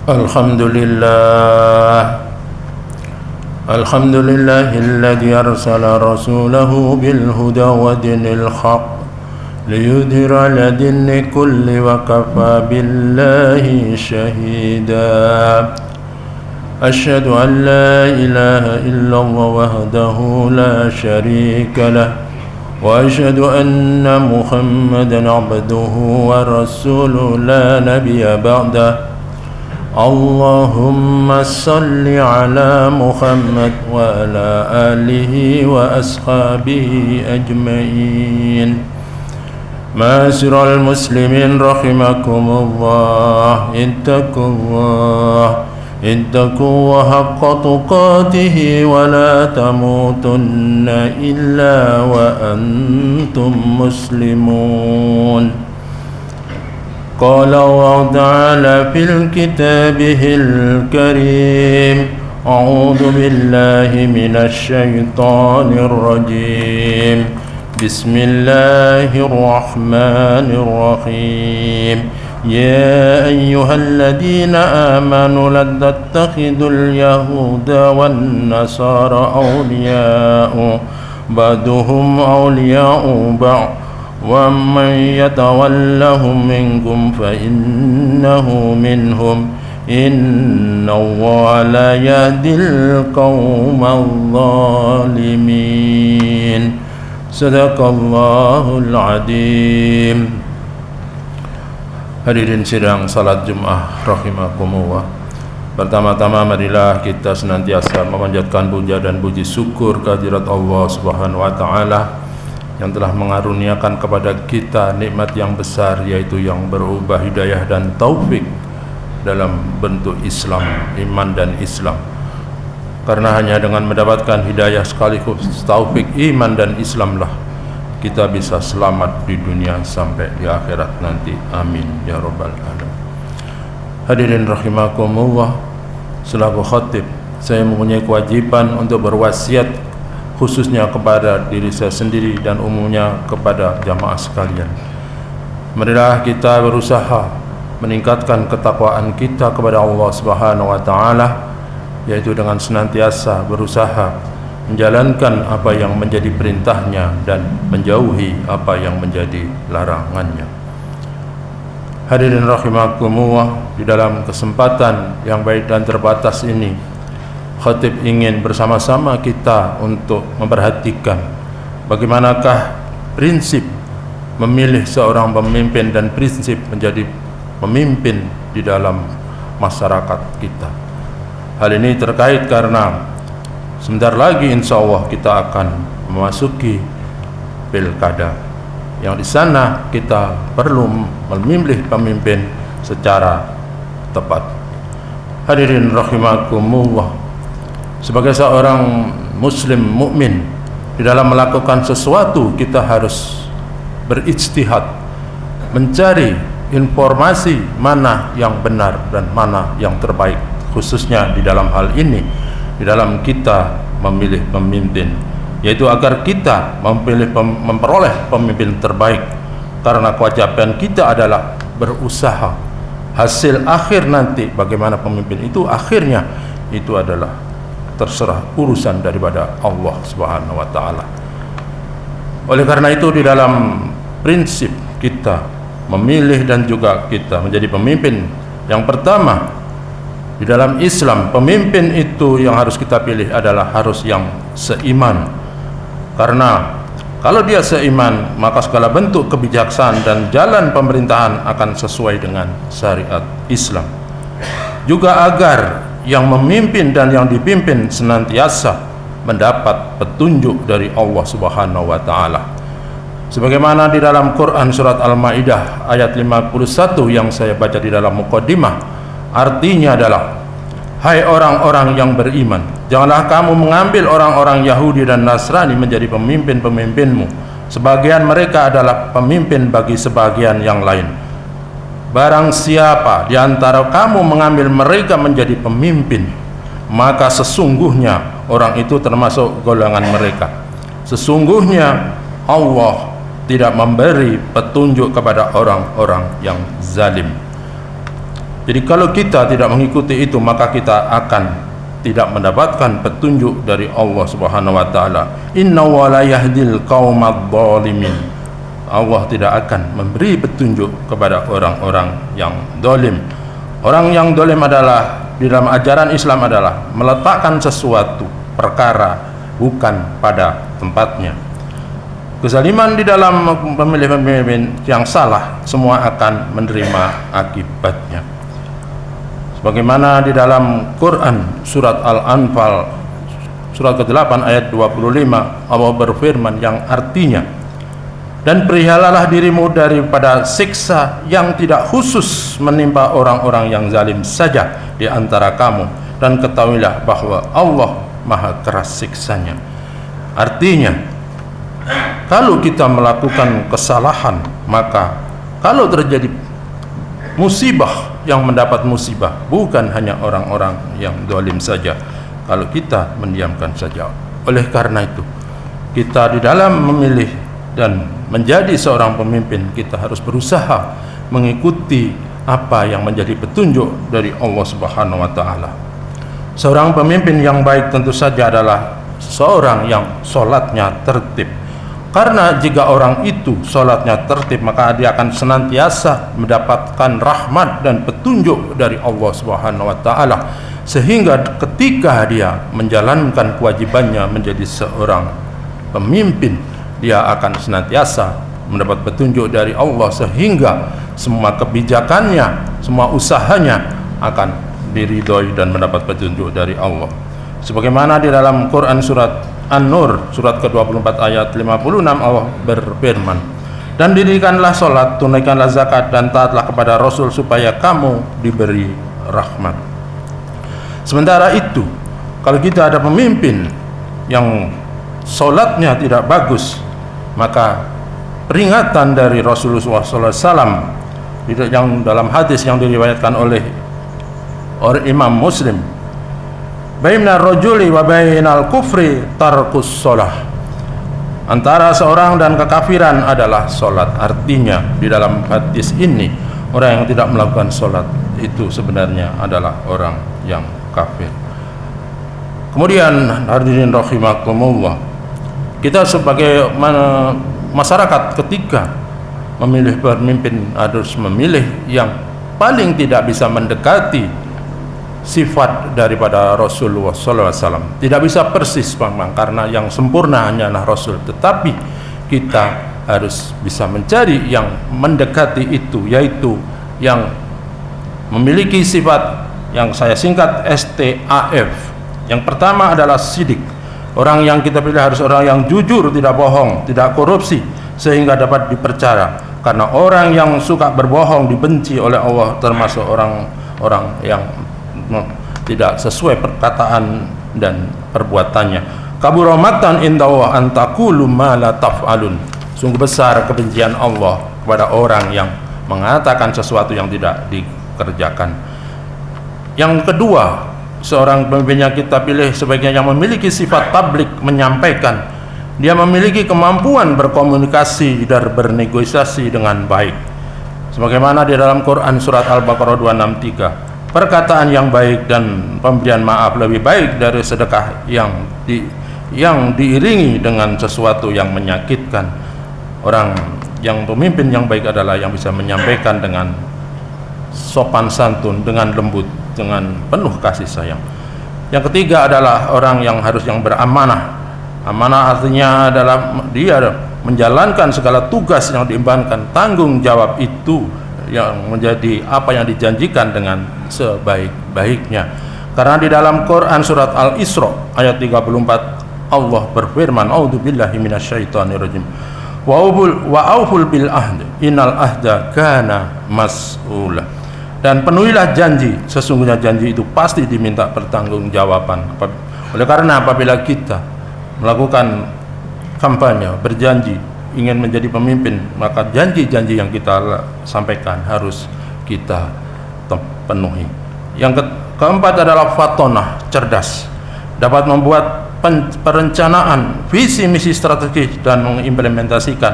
الحمد لله الذي أرسل رسوله بالهدى ودين الحق ليظهر على دين كل وكفى بالله شهيدا أشهد أن لا إله إلا الله وحده لا شريك له وأشهد أن محمدا عبده ورسوله لا نبي بعده اللهم صل على محمد وعلى آله وأصحابه أجمعين معاشر المسلمين رحمكم الله اتقوا الله حق تقاته ولا تموتن إلا وأنتم مسلمون قال الله تعالى في كتابه الكريم أعوذ بالله من الشيطان الرجيم بسم الله الرحمن الرحيم يا أيها الذين آمنوا لا تتخذوا اليهود والنصارى أولياء بعضهم أولياء بعض ومن يتولهم منكم فإنه منهم إن الله لا يهدي القوم الظالمين صدق الله العظيم. Hadirin sidang salat Jumat rahimakumullah. Pertama-tama marilah kita senantiasa memanjatkan puja dan puji syukur kehadirat Allah Subhanahu wa taala yang telah mengaruniakan kepada kita nikmat yang besar, yaitu yang berubah hidayah dan taufik dalam bentuk Islam, iman dan Islam. Karena hanya dengan mendapatkan hidayah sekaligus taufik iman dan Islamlah kita bisa selamat di dunia sampai di akhirat nanti. Amin ya rabbal alamin. Hadirin rahimakumullah, selaku khatib saya mempunyai kewajiban untuk berwasiat khususnya kepada diri saya sendiri dan umumnya kepada jamaah sekalian. Marilah kita berusaha meningkatkan ketakwaan kita kepada Allah Subhanahu wa taala, yaitu dengan senantiasa berusaha menjalankan apa yang menjadi perintahnya dan menjauhi apa yang menjadi larangannya. Hadirin rahimakumullah, di dalam kesempatan yang baik dan terbatas ini, khatib ingin bersama-sama kita untuk memperhatikan bagaimanakah prinsip memilih seorang pemimpin dan prinsip menjadi pemimpin di dalam masyarakat kita. Hal ini terkait karena sebentar lagi insya Allah kita akan memasuki pilkada, yang di sana kita perlu memilih pemimpin secara tepat. Hadirin rahimakumullah, sebagai seorang muslim mukmin, di dalam melakukan sesuatu kita harus berijtihad, mencari informasi mana yang benar dan mana yang terbaik, khususnya di dalam hal ini, di dalam kita memilih pemimpin, yaitu agar kita memperoleh pemimpin terbaik. Karena kewajiban kita adalah berusaha, hasil akhir nanti bagaimana pemimpin itu akhirnya itu adalah terserah urusan daripada Allah Subhanahu wa taala. Oleh karena itu, di dalam prinsip kita memilih dan juga kita menjadi pemimpin, yang pertama di dalam Islam, pemimpin itu yang harus kita pilih adalah harus yang seiman. Karena kalau dia seiman, maka segala bentuk kebijaksanaan dan jalan pemerintahan akan sesuai dengan syariat Islam. Juga agar yang memimpin dan yang dipimpin senantiasa mendapat petunjuk dari Allah Subhanahu wa taala. Sebagaimana di dalam Quran surat Al-Maidah ayat 51 yang saya baca di dalam muqaddimah, artinya adalah, hai orang-orang yang beriman, janganlah kamu mengambil orang-orang Yahudi dan Nasrani menjadi pemimpin-pemimpinmu. Sebagian mereka adalah pemimpin bagi sebagian yang lain. Barang siapa di antara kamu mengambil mereka menjadi pemimpin, maka sesungguhnya orang itu termasuk golongan mereka. Sesungguhnya Allah tidak memberi petunjuk kepada orang-orang yang zalim. Jadi kalau kita tidak mengikuti itu, maka kita akan tidak mendapatkan petunjuk dari Allah Subhanahu wa taala. Inna wa la yahdil qaumadh dhalimin. Allah tidak akan memberi petunjuk kepada orang-orang yang zalim. Orang yang zalim adalah, di dalam ajaran Islam adalah meletakkan sesuatu perkara bukan pada tempatnya. Kezaliman di dalam memilih pemimpin yang salah, semua akan menerima akibatnya. Sebagaimana di dalam Quran surat Al-Anfal surat ke-8 ayat 25, Allah berfirman yang artinya, dan perihalalah dirimu daripada siksa yang tidak khusus menimpa orang-orang yang zalim saja di antara kamu, dan ketahuilah bahwa Allah maha keras siksanya. Artinya, kalau kita melakukan kesalahan, maka kalau terjadi musibah, yang mendapat musibah bukan hanya orang-orang yang zalim saja, kalau kita mendiamkan saja. Oleh karena itu, kita di dalam memilih dan menjadi seorang pemimpin, kita harus berusaha mengikuti apa yang menjadi petunjuk dari Allah Subhanahu wa taala. Seorang pemimpin yang baik tentu saja adalah seorang yang sholatnya tertib. Karena jika orang itu sholatnya tertib, maka dia akan senantiasa mendapatkan rahmat dan petunjuk dari Allah Subhanahu wa taala, sehingga ketika dia menjalankan kewajibannya menjadi seorang pemimpin, dia akan senantiasa mendapat petunjuk dari Allah, sehingga semua kebijakannya, semua usahanya akan diridhoi dan mendapat petunjuk dari Allah. Sebagaimana di dalam Quran surat An-Nur surat ke-24 ayat 56, Allah berfirman, dan dirikanlah sholat, tunaikanlah zakat, dan taatlah kepada Rasul supaya kamu diberi rahmat. Sementara itu, kalau kita ada pemimpin yang sholatnya tidak bagus, maka peringatan dari Rasulullah SAW yang dalam hadis yang diriwayatkan oleh Imam Muslim, baina rajuli wa bainal kufri tarkus shalah, antara seorang dan kekafiran adalah salat. Artinya di dalam hadis ini, orang yang tidak melakukan salat itu sebenarnya adalah orang yang kafir. Kemudian hadirin rahimakumullah, kita sebagai masyarakat ketika memilih pemimpin harus memilih yang paling tidak bisa mendekati sifat daripada Rasulullah SAW. Tidak bisa persis memang, karena yang sempurna hanyalah Rasul, tetapi kita harus bisa mencari yang mendekati itu, yaitu yang memiliki sifat yang saya singkat STAF. Yang pertama adalah sidik. Orang yang kita pilih harus orang yang jujur, tidak bohong, tidak korupsi, sehingga dapat dipercaya. Karena orang yang suka berbohong dibenci oleh Allah, termasuk orang-orang yang tidak sesuai perkataan dan perbuatannya. Kabura maqtan indahu an taqulu ma la taf'alun. Sungguh besar kebencian Allah kepada orang yang mengatakan sesuatu yang tidak dikerjakan. Yang kedua, seorang pemimpin yang kita pilih sebaiknya yang memiliki sifat tablik, menyampaikan. Dia memiliki kemampuan berkomunikasi dan bernegosiasi dengan baik. Sebagaimana di dalam Quran surat Al-Baqarah 263, perkataan yang baik dan pemberian maaf lebih baik dari sedekah yang diiringi dengan sesuatu yang menyakitkan. Orang yang pemimpin yang baik adalah yang bisa menyampaikan dengan sopan santun, dengan lembut, dengan penuh kasih sayang. Yang ketiga adalah orang yang beramanah. Amanah artinya adalah dia menjalankan segala tugas yang diembankan, tanggung jawab itu yang menjadi apa yang dijanjikan dengan sebaik-baiknya. Karena di dalam Quran surat Al-Isra ayat 34, Allah berfirman, a'udzubillahi minasyaitonirrajim, wa auful bil ahd innal ahda kana mas'ula. Dan penuhilah janji, sesungguhnya janji itu pasti diminta pertanggungjawaban. Oleh karena apabila kita melakukan kampanye, berjanji ingin menjadi pemimpin, maka janji-janji yang kita sampaikan harus kita penuhi. Yang keempat adalah fatonah, cerdas, dapat membuat perencanaan visi misi strategis dan mengimplementasikan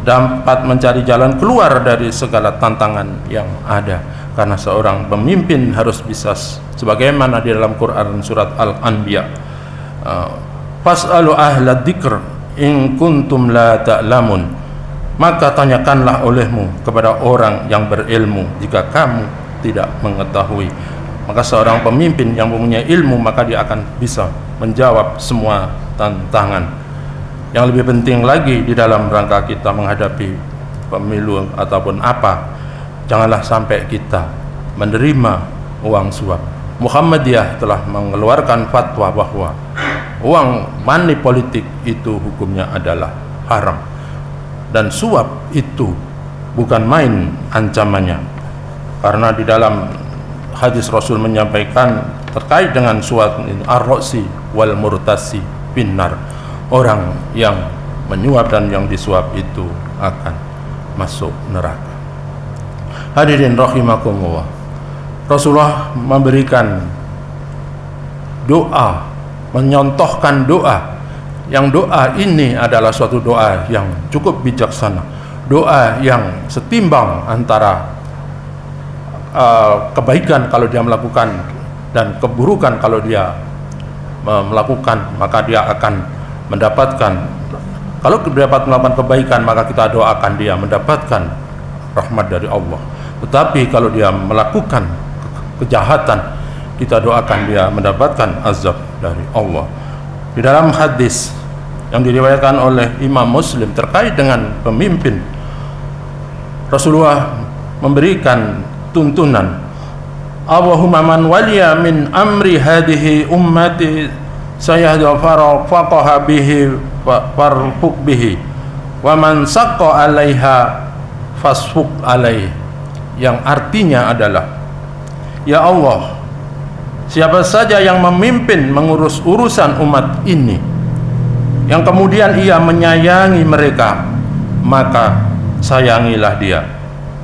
dapat mencari jalan keluar dari segala tantangan yang ada. Karena seorang pemimpin harus bisa sebagaimana di dalam Quran surat Al-Anbiya, fas'alu ahla dzikr in kuntum la ta'lamun, maka tanyakanlah olehmu kepada orang yang berilmu jika kamu tidak mengetahui. Maka seorang pemimpin yang mempunyai ilmu, maka dia akan bisa menjawab semua tantangan. Yang lebih penting lagi di dalam rangka kita menghadapi pemilu ataupun apa, janganlah sampai kita menerima uang suap. Muhammadiyah telah mengeluarkan fatwa bahwa uang money politik itu hukumnya adalah haram, dan suap itu bukan main ancamannya. Karena di dalam hadis Rasul menyampaikan terkait dengan suap ini, ar-rosi wal murtasi finnar, orang yang menyuap dan yang disuap itu akan masuk neraka. Hadirin rahimakumullah, Rasulullah memberikan doa, menyontohkan doa, yang doa ini adalah suatu doa yang cukup bijaksana, doa yang setimbang antara kebaikan kalau dia melakukan dan keburukan kalau dia melakukan, maka dia akan mendapatkan. Kalau dapat melakukan kebaikan, maka kita doakan dia mendapatkan rahmat dari Allah. Tetapi kalau dia melakukan kejahatan, kita doakan dia mendapatkan azab dari Allah. Di dalam hadis yang diriwayatkan oleh Imam Muslim terkait dengan pemimpin, Rasulullah memberikan tuntunan, Allahumma man waliya min amri hadihi ummati sayahdafara faqaha bihi farfuq bihi wa man saqqa alaiha fasfuq alaih, yang artinya adalah, ya Allah, siapa saja yang memimpin mengurus urusan umat ini, yang kemudian ia menyayangi mereka, maka sayangilah dia,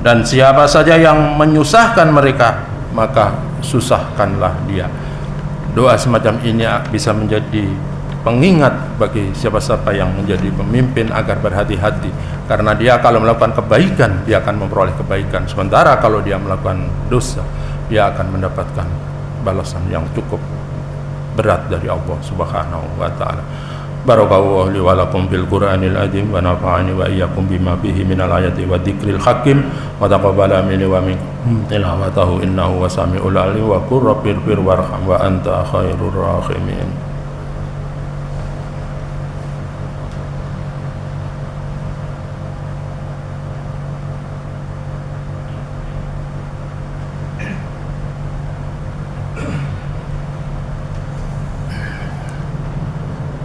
dan siapa saja yang menyusahkan mereka, maka susahkanlah dia. Doa semacam ini bisa menjadi pengingat bagi siapa-siapa yang menjadi pemimpin agar berhati-hati, karena dia kalau melakukan kebaikan dia akan memperoleh kebaikan, sementara kalau dia melakukan dosa dia akan mendapatkan balasan yang cukup berat dari Allah Subhanahu wa taala. Barakallahu li wa lakum fil Qur'anil azim wa nafa'ani wa iyyakum bima fihi minal ayati wa dzikril hakim wa taqabbala minni wa minkum tilawatahu innahu wasami'ul alim wa qur rabbir warham wa anta khairur rahimin.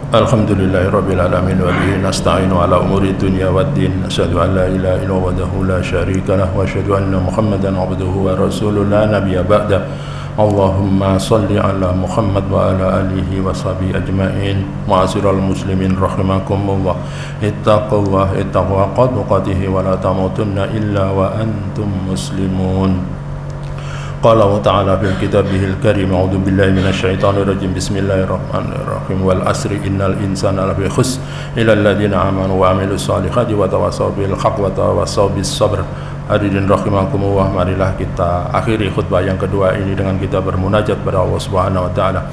Alhamdulillahirabbil alamin wa bihi nasta'inu ala umuri dunya waddin. Asyhadu an la ilaha illallah wahdahu la syarika lah wa asyhadu anna Muhammadan abduhu wa rasuluhu la nabiyya ba'da. Allahumma shalli ala Muhammad wa ala alihi wa sahbihi ajma'in. Ma'asyiral muslimin rahimakumullah, ittaqullah ittaqwa qadqatihi wa la tamutunna illa wa antum muslimun. Qala Allah Ta'ala fil kitabihil karim, a'udzu billahi minasyaitonir rajim, bismillahirrahmanirrahim, wal asri innal insana lafi khusr illa alladziina aamanu wa 'amilus solihati wa tawassaw bil haqqi wa tawassaw bis sabr. Hadirin rahimakumullah, marilah kita akhiri khutbah yang kedua ini dengan kita bermunajat kepada Allah Subhanahu wa taala.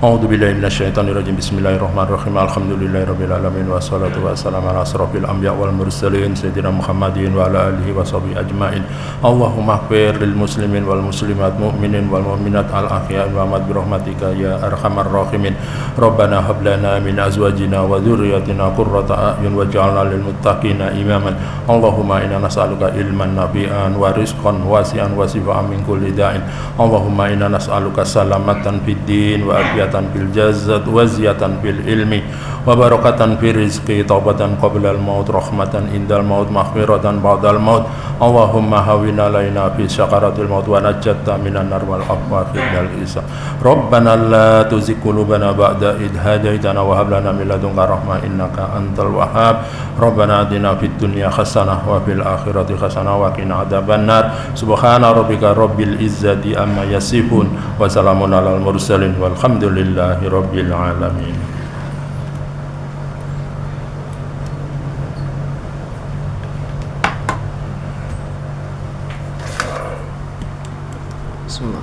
A'udzu billahi minasyaitonir rajim, bismillahirrahmanirrahim, alhamdulillahirabbil alamin wassalatu wassalamu ala asrofil anbiya wal mursalin sayyidina Muhammadin wa ala alihi wa sahbihi ajmain. Allahumma ighfir lil muslimin wal muslimat mu'minin wal mu'minat al ahya'i wa amwat bi rahmatika ya arhamar rahimin. Rabbana hab lana min azwajina wa dhurriyyatina qurrata a'yun waj'alna lil muttaqina imaman. Allahumma inna nas'aluka ilman nafi'an wa rizqan wasi'an wa shifaan min kulli da'in. Allahumma inna nas'aluka salamatan fid din wa afiyatan fil jazzat wa ziyatan fil ilmi wa barakatan fil rizqi, taubatan qabla al maut, rahmatan indal maut, maghfiratan ba'dal maut. Allahumma hawwin alaina fi syakaratil maut wa najjatna minan nar wal afwa fil hisab. Rabbana la tuzigh qulubana ba'da idh hadaitana wa hab lana min ladunka rahmah innaka antal wahhab. Rabbana atina fid dunya hasanah wa fil akhirati hasanah wa qina adzabannar. Subhana rabbika rabbil izzati amma yasifun wa salamun alal mursalin walhamdulillahi rabbil alamin. semua.